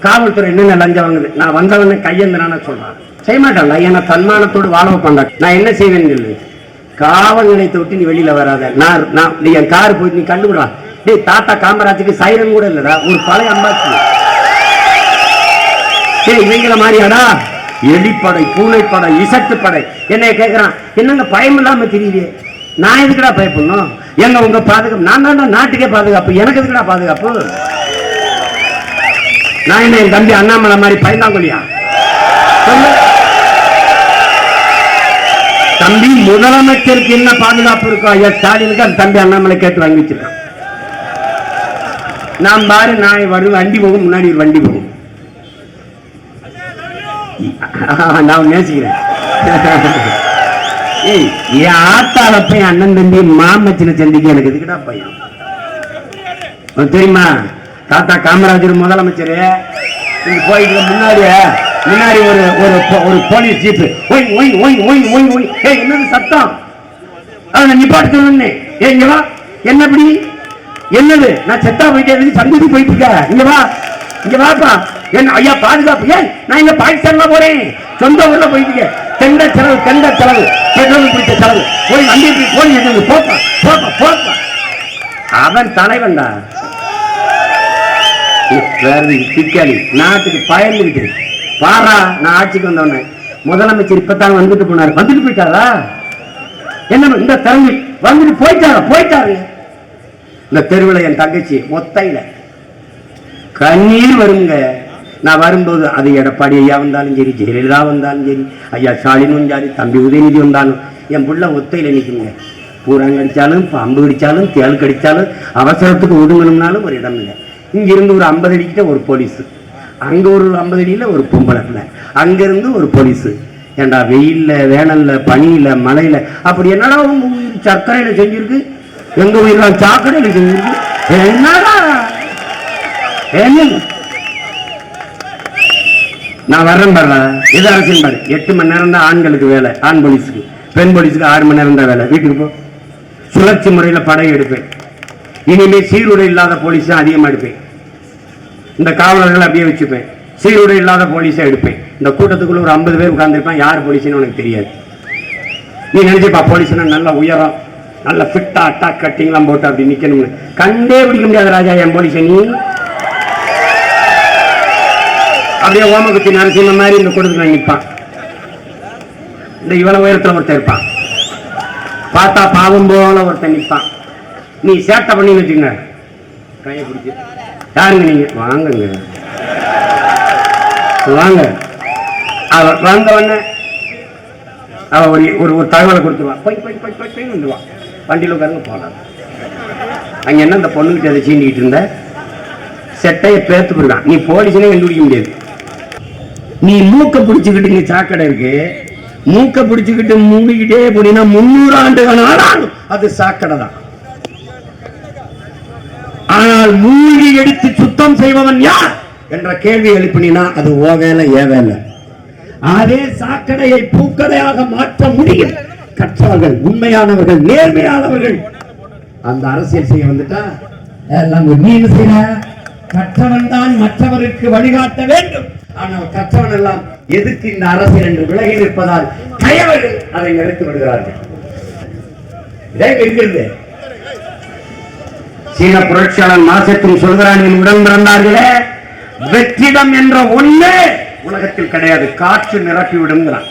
காவல்துறை என்னென்ன லஞ்சம் வாங்குது, நான் வந்தவன கையெழுந்தான சொல்றான். செய்ய மாட்டான்ல, ஏன்னா தன்மானத்தோடு வாழ வைப்பான். நான் என்ன செய்வேன்னு சொல்லு, காவல் நிலையத்தை விட்டு நீ வெளியில வராத. நீ என் காரு போயிட்டு நீ கண்டுபிடா. டேய், தாத்தா காமராஜுக்கு சைரன் கூட இல்லடா, ஒரு பழைய அம்பாச்சு. இவங்கள மாதிரியாடா எலிப்படை, பூனைப்படை, இசட்டுப்படை. என்னைய கேட்கிறான், என்னங்க பயம் இல்லாம தெரியுது. நான் எதுக்குடா பயப்படணும்? எங்க உங்க பாதுகாப்பு? நான் தான் நாட்டுக்கே பாதுகாப்பு, எனக்கு எதுக்குடா பாதுகாப்பு? நான் என்ன என் தம்பி அண்ணாமலை மாதிரி பயந்தாங்கொல்லியா? தம்பி முதலமைச்சருக்கு என்ன பாதுகாப்பு இருக்கோ ஐயா ஸ்டாலினுக்கு அந்த தம்பி அண்ணாமலை கேட்டு வாங்கி வச்சிருக்கான். நான் பாரு, நான் வரும் வண்டி போகும், முன்னாடி ஒரு வண்டி போகும். நான் நேசிக்கிறேன். என் ஆத்தால போய் அண்ணன் தம்பி மாமச்சின சந்திக்க எனக்கு எதுக்குடா பையன் தெரியுமா? தாத்தா காமராஜர் முதலமைச்சர் போயிட்டு முன்னாடி ஒரு போலீஸ் ஜீப் என்னது சத்தம்? நிப்பாட்டு சொல்லு. என்னப்படி என்னது? நான் செத்தா போயிட்டு சந்திக்கு போயிட்டு இருக்க. இங்க வாப்பா. என்ன ஐயா பாதுகாப்பு? ஏன் நான் இங்க பாகிஸ்தான் போறேன், சொந்த ஊர்ல போயிட்டு தெண்ட செலவு பெட்ரோல் பிடிச்ச செலவு போய் வண்டி போய் போப்பா. அவன் தலைவன்டா, நாட்டுக்கு பயந்துருக்கு. பாரா, நான் ஆட்சிக்கு வந்தவன முதலமைச்சர் இப்பதான் வந்துட்டு போனாரு. வந்துட்டு போயிட்டாரா? என்ன இந்த தம்பி வந்துட்டு போயிட்டாரு. இந்த தெருவில் என் தங்கச்சி மொத்தையில கண்ணீர் வருங்க. நான் வரும்போது அது எடப்பாடி ஐயா வந்தாலும் சரி, ஜெயலலிதா வந்தாலும் சரி, ஐயா ஸ்டாலின் வந்தாலும், தம்பி உதயநிதி வந்தாலும், என் புள்ள ஒத்தையில நிற்குங்க. பூரா கடிச்சாலும், பாம்பு கடிச்சாலும், தேள் கடிச்சாலும், அவசரத்துக்கு ஒதுங்கணும்னாலும் ஒரு இடம் இல்லை. இங்கிருந்து ஒரு 50 அடிக்கிட்ட ஒரு போலீஸு, அங்கே ஒரு 50 அடியில் ஒரு பொம்பளை பிள்ளை, அங்கேருந்து ஒரு போலீஸு. ஏண்டா வெயில்ல, வேனல்ல, பனியில, மழையில அப்படி என்னடா உங்க உயிர் சர்க்கரையில் செஞ்சிருக்கு, எங்க உயிரெல்லாம் சாக்கடையில் செஞ்சிருக்கு. என்னடா நான் வர்றேன் பாரு, எது அரசியல் பாரு. 8 மணி நேரம் தான் ஆண்களுக்கு வேலை, ஆண் போலீஸுக்கு. பெண் போலீஸுக்கு 6 மணி நேரம் தான் வேலை. வீட்டுக்கு போ. சுழற்சி முறையில் படை எடுப்பேன். இனிமே சீருடை இல்லாத போலீஸ் தான் அதிகமாக எடுப்பேன். இந்த காவலர்கள் அப்படியே வச்சுப்பேன். சீருடை இல்லாத போலீஸை எடுப்பேன். இந்த கூட்டத்துக்குள்ள ஒரு 50 பேர் உட்கார்ந்துருப்பான். யார் போலீஸ்னு உனக்கு தெரியாது. நீ நினைச்சுப்பா போலீஸ்னா நல்ல உயரம், நல்ல ஃபிட்டா அட்டாக் கட்டிங்லாம் போட்டு அப்படி நிக்கணும்னு. கண்டே பிடிக்க முடியாது ராஜா என் போலீஸை. நீ அப்படியே ஓமகுத்தி நரசிம்ம மாதிரி இந்த கூட்டத்துக்கு நிற்பான். இந்த இவ்வளவு உயரத்தில் ஒருத்தர் இருப்பான், பார்த்தா பாவம் போல ஒருத்தர் நிற்பான். நீ சேட்டை பண்ணி வச்சுங்க, கையை பிடிச்சி யாருங்க நீங்க வாங்குங்க வாங்க. அவ வந்த உடனே அவ ஒரு தகவலை கொடுத்துருவான். போய் வந்துடுவான். வண்டியில் உட்காருங்க போகலாம். அங்கே என்ன இந்த பொண்ணுகிட்ட அதை சீண்டிக்கிட்டு இருந்த செட்டையை பேர்த்து போடுவான். நீ போலீஸ்னே கண்டுபிடிக்க முடியாது. நீ மூக்க பிடிச்சுக்கிட்டு இங்க சாக்கடை இருக்கு, மூக்க பிடிச்சுக்கிட்டு மூடிக்கிட்டே போனீங்கன்னா 300 ஆண்டுகள் ஆனாலும் அது சாக்கடை தான். ஆனால் மூழ்கி எடுத்து சுத்தம் செய்பவன் யார் என்ற கேள்வி எழுப்பினா அது ஓ வேலை ஏ வேலை. அதே சாக்கடையை பூக்கடையாக மாற்ற முடியும் கற்றவர்கள், உண்மையானவர்கள், நேர்மையானவர்கள். அந்த அரசியல் செய்ய வந்துட்டா நீ என்ன செய்ய? கற்றவன் தான் மற்றவருக்கு வழிகாட்ட வேண்டும். ஆனால் கற்றவன் எல்லாம் எதுக்கு இந்த அரசியல் என்று விலகி நிற்பதால் கயவர்கள் அதை நிறுத்தி விடுகிறார்கள். இருக்கிறது சீன புரட்சியாளர் மாசத்தில் சொல்கிறான், உடன் பிறந்தார்களே வெற்றிடம் என்ற ஒண்ணே உலகத்தில் கிடையாது, காற்று நிரப்பி விடுங்கிறான்.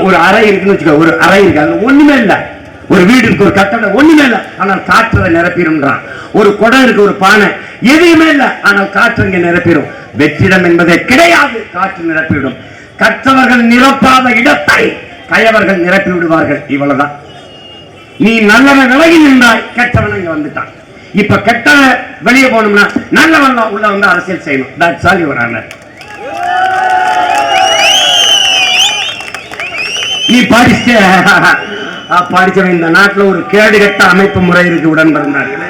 ஒரு அறை இருக்குன்னு வச்சுக்கோ, ஒரு அறை இருக்கு, அது ஒண்ணுமே இல்லை. ஒரு வீடு இருக்கு, ஒரு கட்டடம் ஒண்ணுமே இல்லை, ஆனால் காற்றை நிரப்பிடும்ன்றான். ஒரு குடம் இருக்கு, ஒரு பானை எதுவுமே இல்லை, ஆனால் காற்று இங்கே நிரப்பிடும். வெற்றிடம் என்பதே கிடையாது, காற்று நிரப்பிவிடும். கற்றவர்கள் நிரப்பாத இடத்தை கயவர்கள் நிரப்பி விடுவார்கள். இவ்வளவுதான். நீ நல்லவன் விலகி நின்றாய், கெட்டவன் இங்க வந்துட்டான். இப்ப கெட்டவன் வெளியே போகணும்னா நல்லவன் உள்ள வந்து அரசியல் செய்யணும். That's all your honour. நீ படிச்சவன் இந்த நாட்டில் ஒரு கேடுகட்ட அமைப்பு முறை இருக்கு. உடன் பிறந்தார்களே,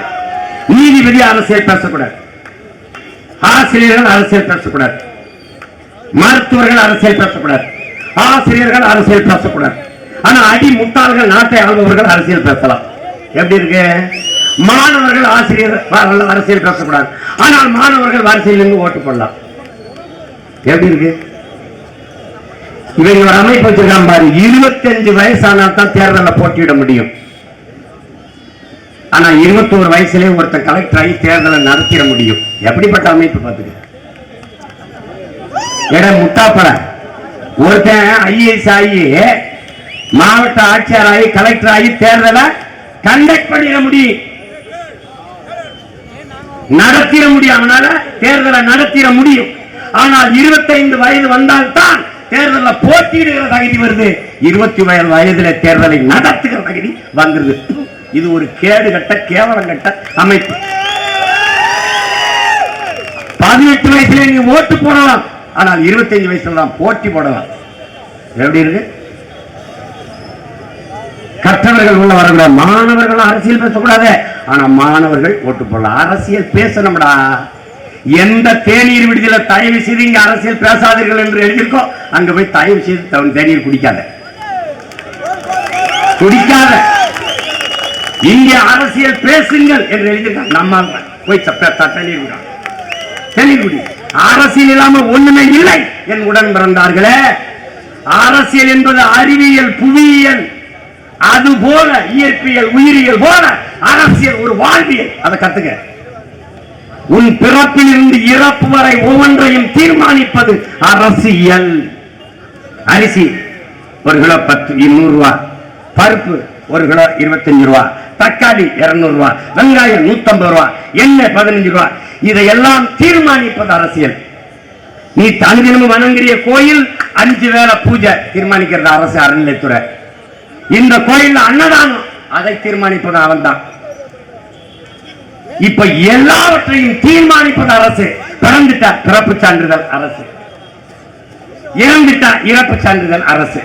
நீதிபதி அரசியல் பேசக்கூடாது, ஆசிரியர்கள் அரசியல் பேசக்கூடாது, மருத்துவர்கள் அரசியல் பேசக்கூடாது, ஆசிரியர்கள் அரசியல் பேசக்கூடாது. ஆனா அடி முட்டாள்கள், நாட்டை ஆள்பவர்கள் அரசியல் பேசலாம். எப்படி இருக்கு? மாணவர்கள் ஆசிரியர் அரசியல் பேசக்கூடாது, ஆனால் மாணவர்கள் வரிசையில் இருந்து ஓட்டு போடலாம். எப்படி இருக்கு? இவங்க ஒரு அமைப்பு வச்சிருக்காங்க பாரு, 25 வயசானால் தான் தேர்தலில் போட்டியிட முடியும். ஆனா 21 வயசுலேயே ஒருத்தர் கலெக்டர் ஆகி தேர்தலை நடத்திட முடியும். எப்படிப்பட்ட அமைப்பு பார்த்துக்க. முட்டாப்பட ஒருத்தன் ஐஏஎஸ் ஆகி மாவட்ட ஆட்சியர் ஆகி கலெக்டர் ஆகி தேர்தலை கண்டக்ட் பண்ணிட முடியும், நடத்திட முடியும். அவனால தேர்தலை நடத்திட முடியும். ஆனால் 25 வயது வந்தால்தான் தேர்தலில் போட்டியிடுகிற தகுதி வருது. 20 வயதுல தேர்தலை நடத்துகிற தகுதி வந்துருது. இது ஒரு கேடு கட்ட கேவலம் கட்ட அமைப்பு. 18 வயசுல நீ ஓட்டு போடலாம், ஆனால் 25 வயசுல தான் போட்டி போடலாம். எப்படி இருக்கு? கற்றவர்கள் உள்ள வரக்கூடாது, மாணவர்கள் அரசியல் பேசக்கூடாது, ஆனா மாணவர்கள் ஓட்டு போடலாம். அரசியல் பேசணும்டா. எந்த தேநீர் விடுதலை தயவு செய்து இங்க அரசியல் பேசாதீர்கள் என்று எழுதியிருக்கோ அங்க போய் தயவு செய்து தேநீர் குடிக்காத. இங்கே அரசியல் பேசுங்கள் என்று எழுதியிருக்காங்க. நம்ம போய் தேநீர் குடி. அரசியல் இல்லாம ஒண்ணுமே இல்லை என் உடன் பிறந்தார்களே. அரசியல் என்பது அறிவியல், புவியியல், அது போல இயற்பியல், உயிரியல் போல அரசியல் ஒரு வாழ்வியல். அதை கத்துக்க. உன் பிறப்பில் இருந்து இறப்பு வரை ஒவ்வொன்றையும் தீர்மானிப்பது அரசியல். அரிசி 1 கிலோ 100 ரூபாய், பருப்பு 1 கிலோ 25 ரூபாய், தக்காளி 200 ரூபாய், வெங்காயம் 150 ரூபாய், எண்ணெய் 15 ரூபாய். இதையெல்லாம் தீர்மானிப்பது அரசியல். நீ தனிதினமும் வணங்குறிய கோயில் 5 வேளை பூஜை தீர்மானிக்கிறது அரசு, அறநிலைத்துறை. இந்த கோயில் அன்னதானம் அதை தீர்மானிப்பது அவன் தான். இப்ப எல்லாவற்றையும் தீர்மானிப்பது அரசு. பிறந்துட்டா பிறப்பு சான்றிதழ் அரசு, இறந்துட்டா இறப்பு சான்றிதழ் அரசு,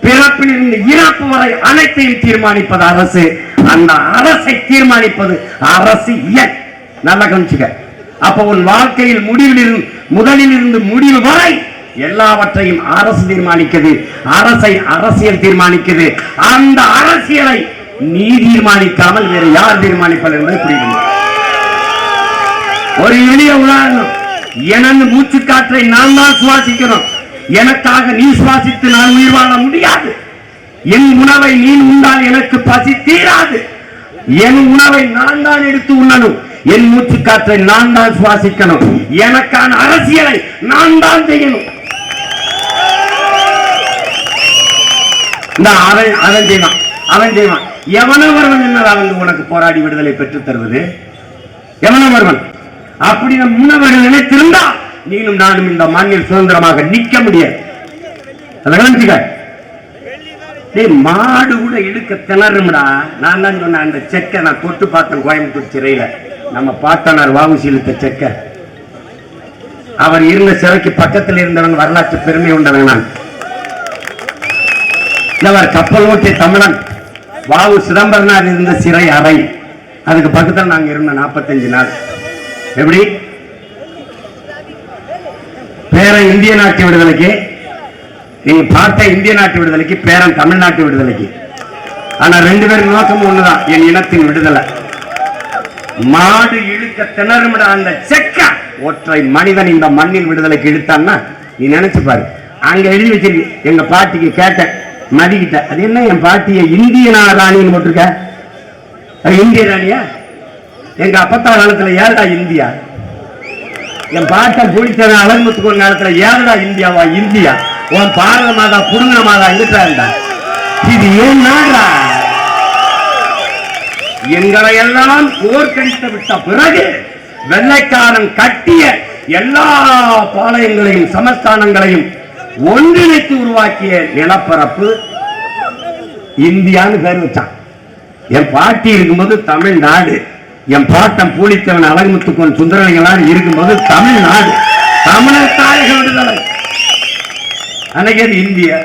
பிறப்பில் இருந்து இறப்பு வரை அனைத்தையும் தீர்மானிப்பது அரசு. அந்த அரசை தீர்மானிப்பது அரசியல். நல்லா கவனிச்சுக்க. அப்ப உன் வாழ்க்கையில் முதலில் இருந்து முடிவு வரை எல்லாவற்றையும் அரசு தீர்மானிக்கிறது. அரசை அரசியல் தீர்மானிக்கிறது. அந்த அரசியலை நீ தீர்மானிக்காமல் வேறு யார் தீர்மானிப்பது என்பது புரியும். ஒரு எளிய உதாரணம், எனது மூச்சு காற்றை நான் தான் சுவாசிக்கணும். எனக்காக நீ சுவாசித்து நான் உயிர் வாழ முடியாது. என் உணவை நீ உண்டால் எனக்கு பசி தீராது. என் உணவை நான் தான் எடுத்து உண்ணணும். என் மூச்சு காற்றை நான் தான் சுவாசிக்கணும். எனக்கான அரசியலை நான் தான் செய்யணும். அவன் செய்வான். எவனவர்வன் என்ன உனக்கு போராடி விடுதலை பெற்றுத் தருவது? எவனவர்வன் அப்படி முன்னவர்கள் நினைத்திருந்தால் நீனும் நானும் இந்த மண்ணில் சுதந்திரமாக நிற்க முடியாது. மாடு கூட இழுக்க திணறும்டா. நான் தான் சொன்ன அந்த செக்கை நான் தொட்டு பார்த்தேன் கோயம்புத்தூர் சிறையில. நம்ம பாட்டனார் வாவுசி இழுத்த செக்க. அவர் இருந்த சிறைக்கு பக்கத்தில் இருந்தவன் வரலாற்று பெருமை உண்டவன் நான். அவர் கப்பல் ஓட்டிய தமிழன். வாவு சிதம்பரனார் இருந்த சிறை அறை, அதுக்கு பக்கத்தில் நாங்க இருந்த 45 நாள். எப்படி பேரன் இந்திய நாட்டு விடுதலைக்கு, நீங்க பார்த்த இந்திய நாட்டு விடுதலைக்கு, பேரன் தமிழ்நாட்டு விடுதலைக்கு. ஆனா 2 பேரும் நோக்கம் ஒண்ணுதான், என் இனத்தின் விடுதலை. மாடு இழுக்க திணறுமிட அந்த செக்க ஒற்றை மனிதன் இந்த மண்ணில் விடுதலைக்கு இழுத்தான்னா நீ நினைச்சு பாரு. அங்க எழுதி வச்சிருக்கு. எங்க பாட்டிக்கு கேட்டேன், மதிக்கிட்ட, அது என்ன என் பாட்டிய இந்திய ராணின்னு போட்டிருக்க? இந்திய ராணியா? எங்க அப்பத்தா காலத்துல ஏழடா இந்தியா? என் பாட்டை பிடிச்ச அலங்குத்துக்கு காலத்துல ஏழடா இந்தியாவா? இந்தியா உன் பாரத மாதா புடுங்கின மாதா இருக்காண்டா. இது ஏன் நாடா? எங்களை எல்லாம் போர்க்கடித்து விட்ட பிறகு வெள்ளைக்காரன் கட்டிய எல்லா பாளையங்களையும் சமஸ்தானங்களையும் ஒன்றிணைத்து உருவாக்கிய நிலப்பரப்பு இந்தியான்னு பேர் வச்சான். என் பாட்டி இருக்கும்போது தமிழ்நாடு, என் பாட்டம் பூலித்தவன் அழகுமுத்துக்கோன் சுந்தரலிங்களார் இருக்கும்போது தமிழ்நாடு, தமிழர் தாயக விடுதலை. அன்னைக்கு இந்தியா.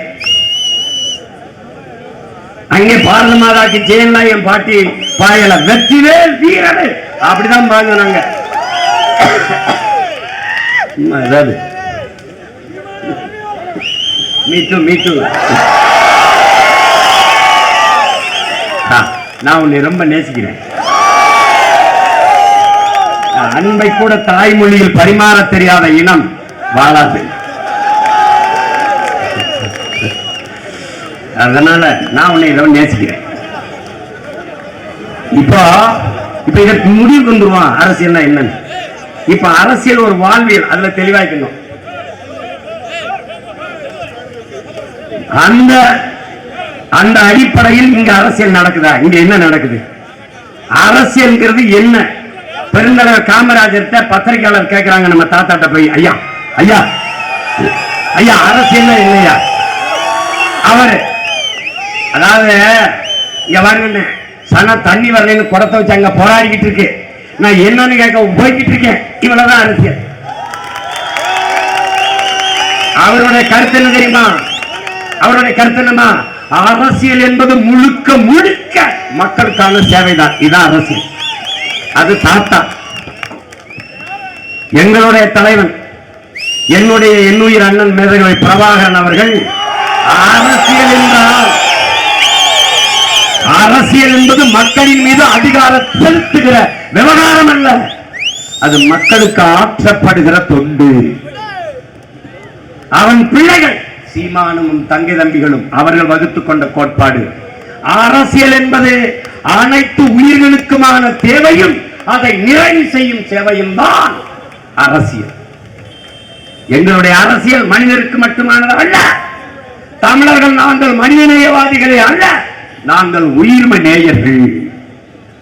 அங்கே பாரத மாதாக்கு ஜெயலலிதா என் பாட்டி பாயல வெற்றிவேல் வீரர் அப்படிதான் பாங்க. அதாவது மீட்டு நான் உன்னை ரொம்ப நேசிக்கிறேன். அன்பை கூட தாய்மொழியில் பரிமாற தெரியாத இனம் வாழாது. அதனால நான் உன்னை இதை நேசிக்கிறேன். இப்போ இதற்கு முடிவு வந்துருவான் அரசியல்னா என்னன்னு. இப்ப அரசியல் ஒரு வாழ்வியல், அதுல தெளிவாக்கணும். அந்த அடிப்படையில் இங்க அரசியல் நடக்குதா? இங்க என்ன நடக்குது? அரசியல்ங்கிறது என்ன? பெருந்தலைவர் காமராஜர் பத்திரிகையாளர் கேட்கிறாங்க நம்ம தாத்தாட்ட போய், ஐயா ஐயா ஐயா அரசியல் இல்லையா? அவரு அதாவது இங்க பாருங்க, சன தண்ணி வரலன்னு குடத்தை வச்சு அங்க போராடிக்கிட்டு இருக்கு. நான் என்னன்னு கேட்க போய்கிட்டு இருக்கேன். இவ்வளவுதான் அரசியல். அவருடைய கருத்து என்ன தெரியுமா? அவருடைய கருத்து என்னமா? அரசியல் என்பது முழுக்க முழுக்க மக்களுக்கான சேவைதான். இதான் அரசியல். அது தாத்தா எங்களுடைய தலைவன், என்னுடைய என்னுயிர் அண்ணன் மேதகவி பிரபாகரன் அவர்கள் அரசியல் என்றால், அரசியல் என்பது மக்களின் மீது அதிகாரம் செலுத்துகிற விவகாரம் அல்ல, அது மக்களுக்கு ஆற்றப்படுகிற தொண்டு. அவன் பிள்ளைகள் சீமானும் தங்கை தம்பிகளும் அவர்கள் வகுத்துக் கொண்ட கோட்பாடு. அரசியல் என்பது அனைத்து உயிர்களுக்குமான தேவையும் அதை நிறைவு செய்யும் சேவையும் தான் அரசியல். எங்களுடைய அரசியல் மனிதருக்கு மட்டுமானது அல்ல. தமிழர்கள் நாங்கள் மனிதநேயவாதிகளே அல்ல, நாங்கள் உயிர்ம நேயர்கள்.